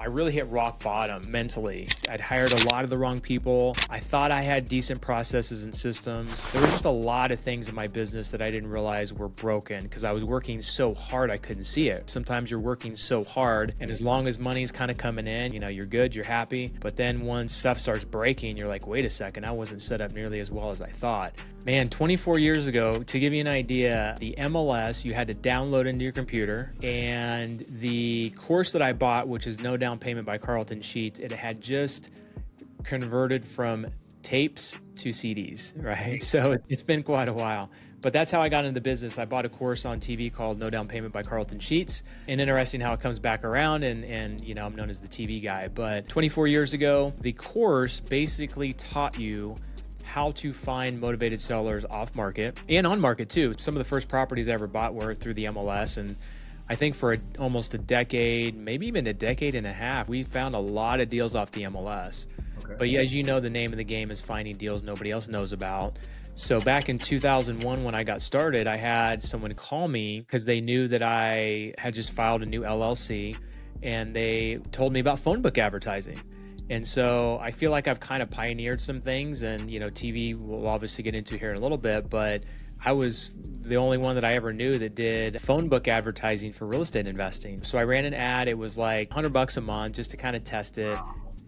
I really hit rock bottom mentally. I'd hired a lot of the wrong people. I thought I had decent processes and systems. There were just a lot of things in my business that I didn't realize were broken because I was working so hard I couldn't see it. Sometimes you're working so hard, and as long as money's kind of coming in, you're good, you're happy. But then once stuff starts breaking, you're like, wait a second, I wasn't set up nearly as well as I thought. Man, 24 years ago, to give you an idea, the MLS you had to download into your computer, and the course that I bought, which is No Down Payment by Carlton Sheets, it had just converted from tapes to CDs, right? So it's been quite a while. But that's how I got into the business. I bought a course on TV called No Down Payment by Carlton Sheets. And interesting how it comes back around, and I'm known as the TV guy. But 24 years ago, the course basically taught you how to find motivated sellers off market and on market too. Some of the first properties I ever bought were through the MLS, and I think for almost a decade, maybe even a decade and a half, we found a lot of deals off the MLS. Okay. But as you know, the name of the game is finding deals nobody else knows about. So back in 2001, when I got started, I had someone call me because they knew that I had just filed a new LLC, and they told me about phone book advertising. And so I feel like I've kind of pioneered some things, and TV we'll obviously get into here in a little bit, but I was the only one that I ever knew that did phone book advertising for real estate investing. So I ran an ad. It was like $100 a month just to kind of test it.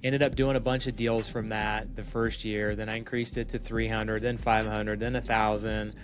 Ended up doing a bunch of deals from that the first year. Then I increased it to 300, then 500, then 1,000.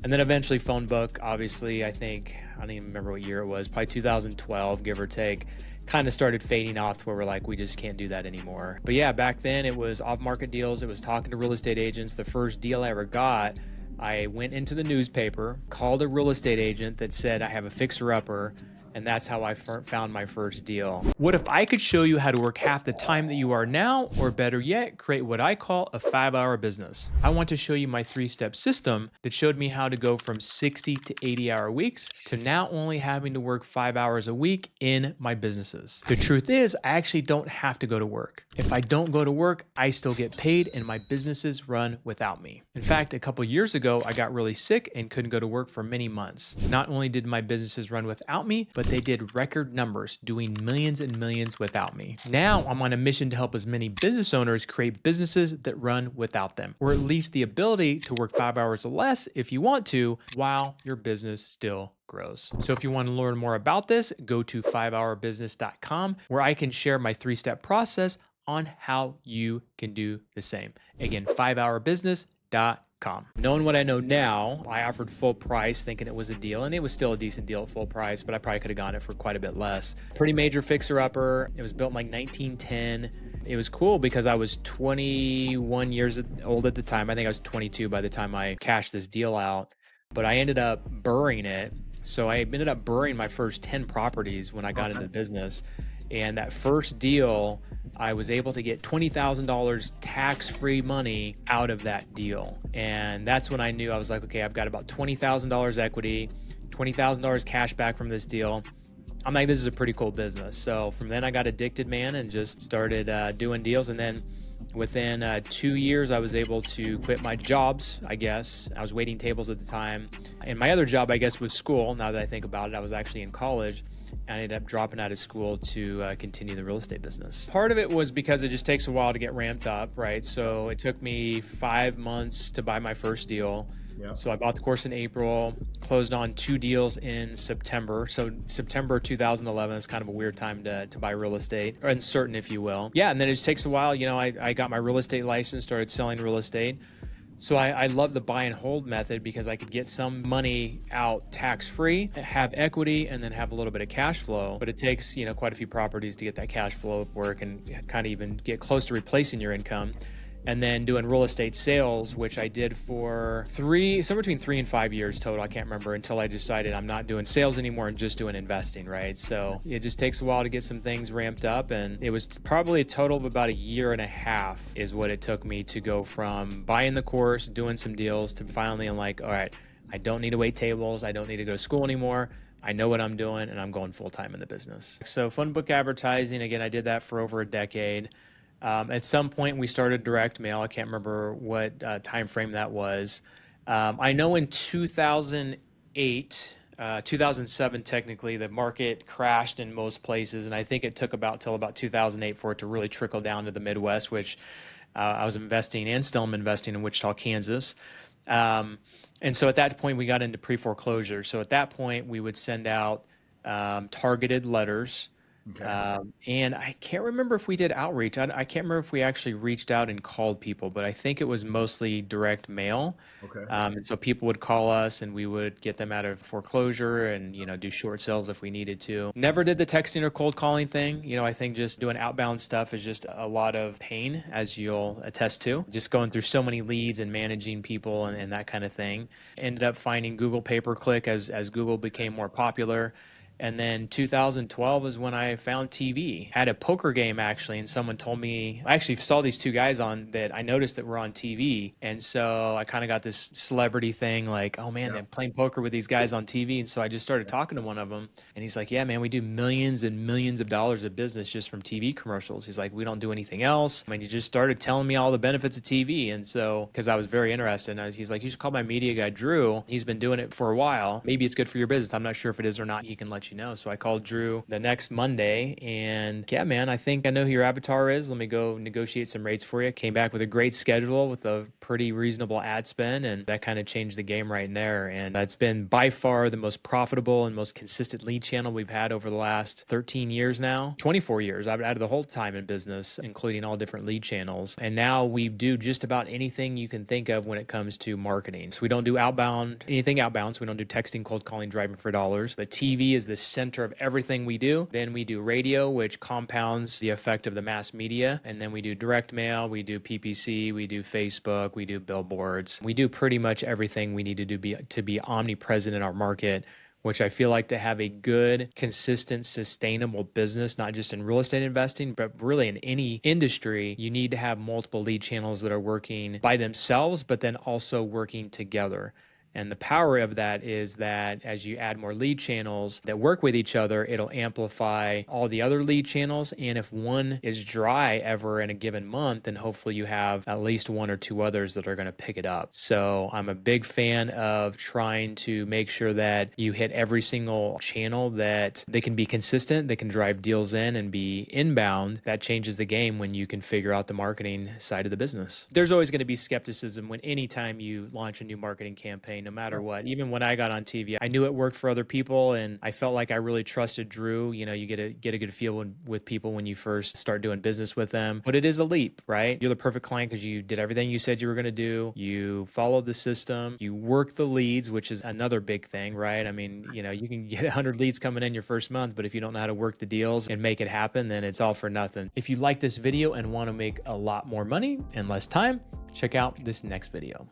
And then eventually phone book, obviously, I don't even remember what year it was, probably 2012, give or take, kind of started fading off to where we're like, we just can't do that anymore. But yeah, back then it was off-market deals. It was talking to real estate agents. The first deal I ever got, I went into the newspaper, called a real estate agent that said, I have a fixer-upper. And that's how I found my first deal. What if I could show you how to work half the time that you are now, or better yet, create what I call a 5-hour business? I want to show you my 3-step system that showed me how to go from 60 to 80-hour weeks to now only having to work 5 hours a week in my businesses. The truth is, I actually don't have to go to work. If I don't go to work, I still get paid, and my businesses run without me. In fact, a couple years ago, I got really sick and couldn't go to work for many months. Not only did my businesses run without me, but they did record numbers, doing millions and millions without me. Now I'm on a mission to help as many business owners create businesses that run without them, or at least the ability to work 5 hours or less if you want to, while your business still grows. So if you want to learn more about this, go to 5hourbusiness.com, where I can share my 3-step process on how you can do the same. Again, 5hourbusiness.com. Knowing what I know now, I offered full price thinking it was a deal, and it was still a decent deal at full price, but I probably could have gotten it for quite a bit less. Pretty major fixer-upper. It was built in like 1910. It was cool because I was 21 years old at the time. I think I was 22 by the time I cashed this deal out, but I ended up burying it. So I ended up burying my first 10 properties when I got into the business. And that first deal, I was able to get $20,000 tax-free money out of that deal. And that's when I knew, I was like, okay, I've got about $20,000 equity, $20,000 cash back from this deal. I'm like, this is a pretty cool business. So from then I got addicted, man, and just started doing deals. And then within 2 years, I was able to quit my jobs, I guess. I was waiting tables at the time. And my other job, I guess, was school. Now that I think about it, I was actually in college. I ended up dropping out of school to continue the real estate business. Part of it was because it just takes a while to get ramped up, right? So it took me 5 months to buy my first deal. Yeah. So I bought the course in April, closed on 2 deals in September. So September 2011 is kind of a weird time to buy real estate, or uncertain, if you will. Yeah, and then it just takes a while. I got my real estate license, started selling real estate. So I love the buy and hold method because I could get some money out tax-free, have equity, and then have a little bit of cash flow. But it takes, quite a few properties to get that cash flow work and kind of even get close to replacing your income. And then doing real estate sales, which I did for somewhere between 3 and 5 years total. I can't remember, until I decided I'm not doing sales anymore and just doing investing, right? So it just takes a while to get some things ramped up. And it was probably a total of about 1.5 years is what it took me to go from buying the course, doing some deals, to finally I'm like, all right, I don't need to wait tables. I don't need to go to school anymore. I know what I'm doing, and I'm going full-time in the business. So phone book advertising, again, I did that for over a decade. At some point, we started direct mail. I can't remember what time frame that was. I know in 2008, 2007, technically, the market crashed in most places, and I think it took till about 2008 for it to really trickle down to the Midwest, which I was investing and still am investing in Wichita, Kansas. Um, and so at that point, we got into pre-foreclosure. So at that point, we would send out targeted letters. Okay. And I can't remember if we did outreach. I can't remember if we actually reached out and called people, but I think it was mostly direct mail. Okay. And so people would call us and we would get them out of foreclosure and, do short sales if we needed to. Never did the texting or cold calling thing. I think just doing outbound stuff is just a lot of pain, as you'll attest to. Just going through so many leads and managing people and that kind of thing. Ended up finding Google pay-per-click as Google became more popular. And then 2012 is when I found TV. I had a poker game actually, and someone told me, I actually saw these two guys on that I noticed that were on TV. And so I kind of got this celebrity thing like, oh man, Yeah. they're playing poker with these guys on TV. And so I just started Yeah. talking to one of them. And he's like, yeah, man, we do millions and millions of dollars of business just from TV commercials. He's like, we don't do anything else. I mean, he just started telling me all the benefits of TV. And so, because I was very interested, he's like, you should call my media guy, Drew. He's been doing it for a while. Maybe it's good for your business. I'm not sure if it is or not. He can let you know. So I called Drew the next Monday and yeah, man, I think I know who your avatar is. Let me go negotiate some rates for you. Came back with a great schedule with a pretty reasonable ad spend, and that kind of changed the game right there. And it's been by far the most profitable and most consistent lead channel we've had over the last 13 years now, 24 years. I've added the whole time in business, including all different lead channels. And now we do just about anything you can think of when it comes to marketing. So we don't do anything outbound. So we don't do texting, cold calling, driving for dollars. But TV is the center of everything we do. Then we do radio, which compounds the effect of the mass media. And then we do direct mail, we do PPC, we do Facebook, we do billboards. We do pretty much everything we need to do to be omnipresent in our market, which I feel like to have a good, consistent, sustainable business, not just in real estate investing, but really in any industry, you need to have multiple lead channels that are working by themselves, but then also working together. And the power of that is that as you add more lead channels that work with each other, it'll amplify all the other lead channels. And if one is dry ever in a given month, then hopefully you have at least one or two others that are going to pick it up. So I'm a big fan of trying to make sure that you hit every single channel, that they can be consistent, they can drive deals in and be inbound. That changes the game when you can figure out the marketing side of the business. There's always going to be skepticism when anytime you launch a new marketing campaign, no matter what. Even when I got on TV, I knew it worked for other people and I felt like I really trusted Drew. You get a good feel with people when you first start doing business with them. But it is a leap, right? You're the perfect client because you did everything you said you were going to do. You followed the system. You work the leads, which is another big thing, right? I mean, you can get 100 leads coming in your first month, but if you don't know how to work the deals and make it happen, then it's all for nothing. If you like this video and want to make a lot more money in less time, check out this next video.